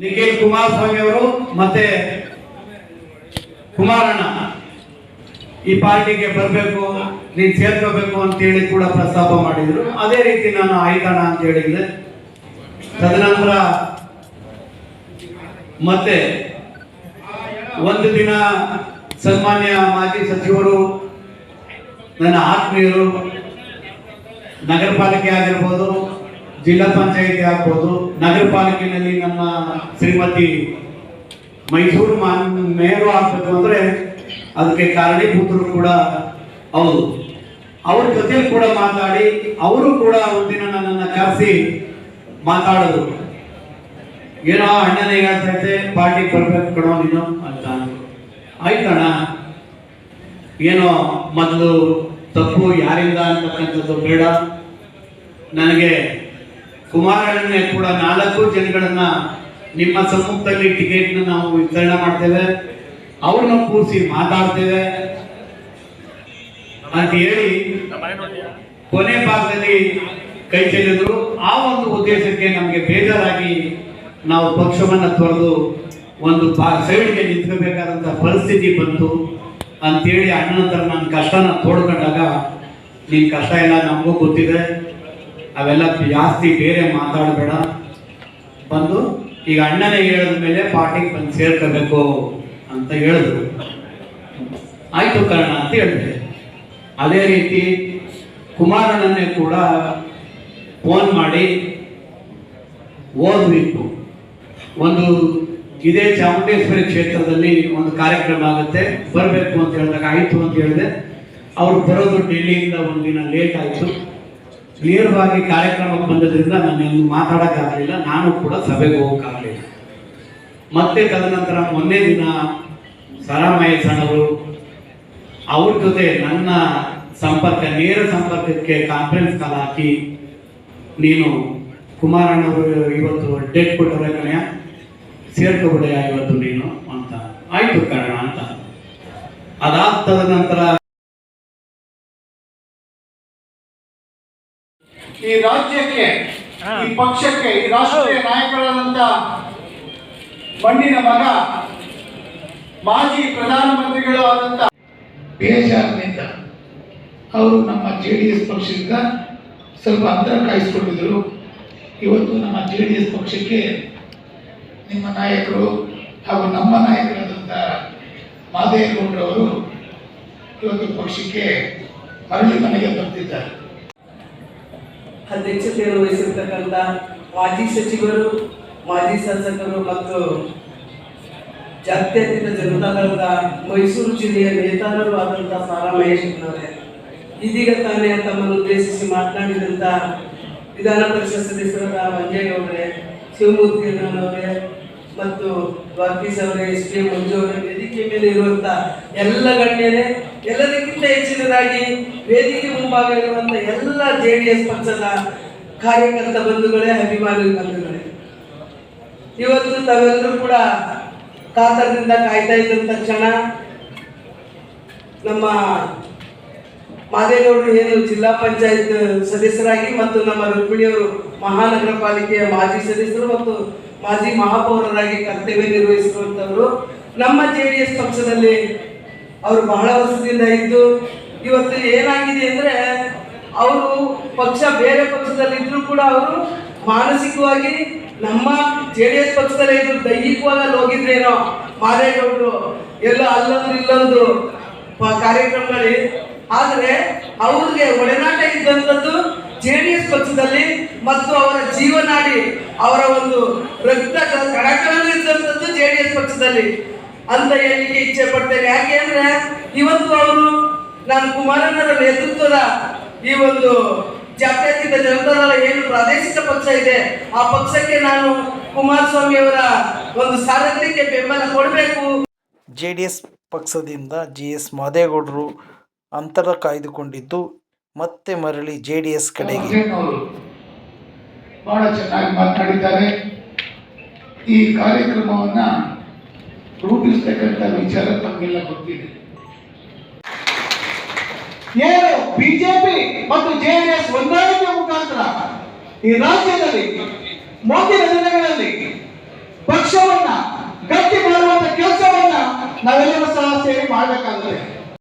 ನಿಖಿಲ್ ಕುಮಾರಸ್ವಾಮಿ ಅವರು ಮತ್ತೆ ಕುಮಾರಣ್ಣ ಈ ಪಾರ್ಟಿಗೆ ಬರಬೇಕು, ನೀನು ಸೇರ್ಕೋಬೇಕು ಅಂತೇಳಿ ಕೂಡ ಪ್ರಸ್ತಾಪ ಮಾಡಿದ್ರು. ಅದೇ ರೀತಿ ನಾನು ಆಯ್ತಣ್ಣ ಅಂತ ಹೇಳಿದ್ದೆ. ತದನಂತರ ಮತ್ತೆ ಒಂದು ದಿನ ಸನ್ಮಾನ್ಯ ಮಾಜಿ ಸಚಿವರು, ನನ್ನ ಆತ್ಮೀಯರು, ನಗರ ಪಾಲಿಕೆ ಆಗಿರ್ಬೋದು, ಜಿಲ್ಲಾ ಪಂಚಾಯಿತಿ ಆಗ್ಬೋದು, ನಗರ ಪಾಲಿಕೆಯಲ್ಲಿ ನಮ್ಮ ಶ್ರೀಮತಿ ಮೈಸೂರು ಮೇಯರು ಆಗ್ಬೇಕು ಅಂದ್ರೆ ಅದಕ್ಕೆ ಕಾರಣೀಭೂತರು ಕೂಡ ಹೌದು. ಅವ್ರ ಜೊತೆ ಕೂಡ ಮಾತಾಡಿ ಅವರು ಕೂಡ ಒಂದಿನ ನನ್ನನ್ನು ಕರೆಸಿ ಮಾತಾಡಿದ್ರು. ಏನೋ ಅಣ್ಣನೇ ಹೇಳ್ತೈತೆ ಪಾರ್ಟಿಗೆ ಬರ್ಬೇಕು ಕಣೋ ನೀನು ಅಂತ. ಆಯ್ತಣ್ಣ, ಏನೋ ಮೊದಲು ತಪ್ಪು ಯಾರಿಂದ ಅಂತಕ್ಕಂಥದ್ದು ಬೇಡ. ನನಗೆ ಕುಮಾರಣ್ಣನೇ ಕೂಡ 4 ಜನಗಳನ್ನ ನಿಮ್ಮ ಸಮ್ಮುಖದಲ್ಲಿ ಟಿಕೆಟ್ನ ನಾವು ವಿತರಣೆ ಮಾಡ್ತೇವೆ, ಅವ್ರನ್ನ ಕೂರಿಸಿ ಮಾತಾಡ್ತೇವೆ ಅಂತ ಹೇಳಿ ಕೊನೆ ಭಾಗದಲ್ಲಿ ಕೈ ಚೆಲ್ಲಿದ್ರು. ಆ ಒಂದು ಉದ್ದೇಶಕ್ಕೆ ನಮಗೆ ಬೇಜಾರಾಗಿ ನಾವು ಪಕ್ಷವನ್ನು ತೊರೆದು ಒಂದು ಸೈಡ್ಗೆ ನಿಂತ್ಕೋಬೇಕಾದಂಥ ಪರಿಸ್ಥಿತಿ ಬಂತು ಅಂತೇಳಿ ಅಣ್ಣನ ಹತ್ರ ನನ್ನ ಕಷ್ಟನ ತೋಡ್ಕೊಂಡಾಗ, ನಿನ್ನ ಕಷ್ಟ ಎಲ್ಲ ನಮಗೂ ಗೊತ್ತಿದೆ, ಅವೆಲ್ಲ ಜಾಸ್ತಿ ಬೇರೆ ಮಾತಾಡಬೇಡ, ಬಂದು ಈಗ ಅಣ್ಣನೇ ಹೇಳಿದ ಮೇಲೆ ಪಾರ್ಟಿಗೆ ಬಂದು ಸೇರ್ಕೋಬೇಕು ಅಂತ ಹೇಳಿದ್ರು. ಆಯ್ತು ಕಾರಣ ಅಂತ ಹೇಳಿದೆ. ಅದೇ ರೀತಿ ಕುಮಾರಣ್ಣನೇ ಕೂಡ ಫೋನ್ ಮಾಡಿ ಓದಬೇಕು, ಒಂದು ಇದೇ ಚಾಮುಂಡೇಶ್ವರಿ ಕ್ಷೇತ್ರದಲ್ಲಿ ಒಂದು ಕಾರ್ಯಕ್ರಮ ಆಗುತ್ತೆ, ಬರಬೇಕು ಅಂತ ಹೇಳಿದಾಗ ಆಯಿತು ಅಂತ ಹೇಳಿದೆ. ಅವ್ರು ಬರೋದು ಡೆಲ್ಲಿಯಿಂದ ಒಂದಿನ ಲೇಟ್ ಆಯಿತು. ನೇರವಾಗಿ ಕಾರ್ಯಕ್ರಮಕ್ಕೆ ಬಂದದ್ರಿಂದ ನಾನು ಮಾತಾಡೋಕ್ಕಾಗಲಿಲ್ಲ, ನಾನು ಕೂಡ ಸಭೆಗೆ ಹೋಗೋಕ್ಕಾಗಲಿಲ್ಲ. ಮತ್ತೆ ತದನಂತರ ಮೊನ್ನೆ ದಿನ ಸರಾಮಯ್ಯನವರು ಅವ್ರ ಜೊತೆ ನನ್ನ ನೇರ ಸಂಪರ್ಕಕ್ಕೆ ಕಾನ್ಫರೆನ್ಸ್ ಕಾಲ್ ಹಾಕಿ, ನೀನು ಕುಮಾರಣ್ಣವರು ಇವತ್ತು ಡೇಟ್ ಕೊಟ್ಟರೆ ಕಣೆಯ, ಸೇರ್ಕೊಬಿಡೆಯ ಇವತ್ತು ನೀನು ಅಂತ. ಆಯ್ತು ಕಾರಣ ಅಂತ. ಅದಾದ ತದನಂತರ ಈ ರಾಜ್ಯಕ್ಕೆ, ಈ ಪಕ್ಷಕ್ಕೆ, ಈ ರಾಷ್ಟ್ರೀಯ ನಾಯಕರಾದಂತ ಮಣ್ಣಿನ ಮಗ, ಮಾಜಿ ಪ್ರಧಾನಮಂತ್ರಿಗಳು ಆದಂತ ಬೇಜಾರಿನಿಂದ ಅವರು ನಮ್ಮ JDS ಪಕ್ಷದಿಂದ ಸ್ವಲ್ಪ ಅಂತರ ಕಾಯಿಸಿಕೊಂಡಿದ್ರು. ಇವತ್ತು ನಮ್ಮ JDS ಪಕ್ಷಕ್ಕೆ ನಿಮ್ಮ ನಾಯಕರು ಹಾಗೂ ನಮ್ಮ ನಾಯಕರಾದಂಥ ಮಾದೇಗೌಡರವರು ಇವತ್ತು ಪಕ್ಷಕ್ಕೆ ಮರಳಿ ಮನೆಗೆ ಬರ್ತಿದ್ದಾರೆ. ಅಧ್ಯಕ್ಷತೆಯನ್ನು ವಹಿಸಿರ್ತಕ್ಕಂಥ ಮಾಜಿ ಸಚಿವರು, ಮಾಜಿ ಶಾಸಕರು ಮತ್ತು ಜಾತ್ಯತೀತ ಜನತಾದಳದ ಮೈಸೂರು ಜಿಲ್ಲೆಯ ನೇತಾರರು ಆದಂಥ ಸಾರಾ ಮಹೇಶ್ವರನವರೇ, ಇದೀಗ ತಾನೇ ತಮ್ಮನ್ನು ಉದ್ದೇಶಿಸಿ ಮಾತನಾಡಿದಂಥ ವಿಧಾನ ಪರಿಷತ್ ಸದಸ್ಯರಾದ ಮಂಜೇಗೌಡರೇ, ಶಿವಮೂರ್ತಿ ಅಣ್ಣನವರೇ ಮತ್ತು ವರ್ಗೀಸ್ ಅವರೇ, SPM ಮಂಜು ಅವರೇ, ವೇದಿಕೆ ಮೇಲೆ ಇರುವಂಥ ಎಲ್ಲ ಗಣ್ಯರೇ, ಎಲ್ಲದಕ್ಕಿಂತ ಹೆಚ್ಚಿನದಾಗಿ ವೇದಿಕೆ ಮುಂಭಾಗ ಇರುವಂಥ ಎಲ್ಲ JDS ಪಕ್ಷದ ಕಾರ್ಯಕರ್ತ ಬಂಧುಗಳೇ, ಅಭಿಮಾನಿ ಬಂಧುಗಳೇ, ಇವತ್ತು ತಾವೆಲ್ಲರೂ ಕೂಡ ಕಾತರದಿಂದ ಕಾಯ್ತಾ ಇದ್ದಂಥ ಕ್ಷಣ. ನಮ್ಮ ಮಾದೇಗೌಡರು ಏನು ಜಿಲ್ಲಾ ಪಂಚಾಯತ್ ಸದಸ್ಯರಾಗಿ ಮತ್ತು ನಮ್ಮ ರುಕ್ಮಿಣಿಯವರು ಮಹಾನಗರ ಪಾಲಿಕೆಯ ಮಾಜಿ ಸದಸ್ಯರು ಮತ್ತು ಮಾಜಿ ಮಹಾಪೌರರಾಗಿ ಕರ್ತವ್ಯ ನಿರ್ವಹಿಸಿರುವಂಥವರು ನಮ್ಮ JDS ಪಕ್ಷದಲ್ಲಿ ಅವರು ಬಹಳ ವರ್ಷದಿಂದ ಇದ್ದು, ಇವತ್ತು ಏನಾಗಿದೆ ಅಂದರೆ ಅವರು ಪಕ್ಷ ಬೇರೆ ಪಕ್ಷದಲ್ಲಿದ್ದರೂ ಕೂಡ ಅವರು ಮಾನಸಿಕವಾಗಿ ನಮ್ಮ JDS ಪಕ್ಷದಲ್ಲೇ ಇದ್ರು, ದೈಹಿಕವಾಗಿ ಅಲ್ಲಿ ಹೋಗಿದ್ರೇನೋ ಮಾದೇಗೌಡರು ಎಲ್ಲ ಅಲ್ಲೊಂದು ಇಲ್ಲೊಂದು ಕಾರ್ಯಕ್ರಮಗಳಲ್ಲಿ. ಆದರೆ ಅವ್ರಿಗೆ ಒಡನಾಟ ಇದ್ದಂಥದ್ದು JDS ಪಕ್ಷದಲ್ಲಿ ಮತ್ತು ಅವರ ಜೀವನಾಡಿ, ಅವರ ಒಂದು ರಕ್ತ ಕಣಕಣಗಳು ಇದ್ದಂಥದ್ದು JDS ಪಕ್ಷದಲ್ಲಿ ಅಂತ ಹೇಳಲಿಕ್ಕೆ ಇಚ್ಛೆ ಪಡ್ತೇನೆ. ಯಾಕೆ ಅಂದ್ರೆ ಇವತ್ತು ಅವರು ನಾನು ಕುಮಾರಣ್ಣರ ನೇತೃತ್ವದ ಈ ಒಂದು ಜಾತ್ಯತೀತ ಜನತಾದಳ ಏನು ಪ್ರಾದೇಶಿಕ ಪಕ್ಷ ಇದೆ, ಆ ಪಕ್ಷಕ್ಕೆ ನಾನು ಕುಮಾರಸ್ವಾಮಿ ಅವರ ಒಂದು ಸಾರಥ್ಯಕ್ಕೆ ಬೆಂಬಲ ಕೊಡಬೇಕು. JDS ಪಕ್ಷದಿಂದ GS ಮಾದೇಗೌಡರು ಅಂತರ ಕಾಯ್ದುಕೊಂಡಿದ್ದು ಮತ್ತೆ ಮರಳಿ JDS ಕಡೆಗೆ ಬಹಳ ಚೆನ್ನಾಗಿ ಮಾತನಾಡಿದ್ದಾರೆ. ಈ ಕಾರ್ಯಕ್ರಮವನ್ನ ರೂಪಿಸತಕ್ಕಂಥ ವಿಚಾರ ತಮಗೆಲ್ಲ ಗೊತ್ತಿದೆ. ಏನು ಬಿಜೆಪಿ ಮತ್ತು JDS ಹೊಂದಾಣಿಕೆ ಮುಖಾಂತರ ಈ ರಾಜ್ಯದಲ್ಲಿ ಮುಂದಿನ ದಿನಗಳಲ್ಲಿ ಪಕ್ಷ ಮಾಡ್ಬೇಕಾದ್ರೆ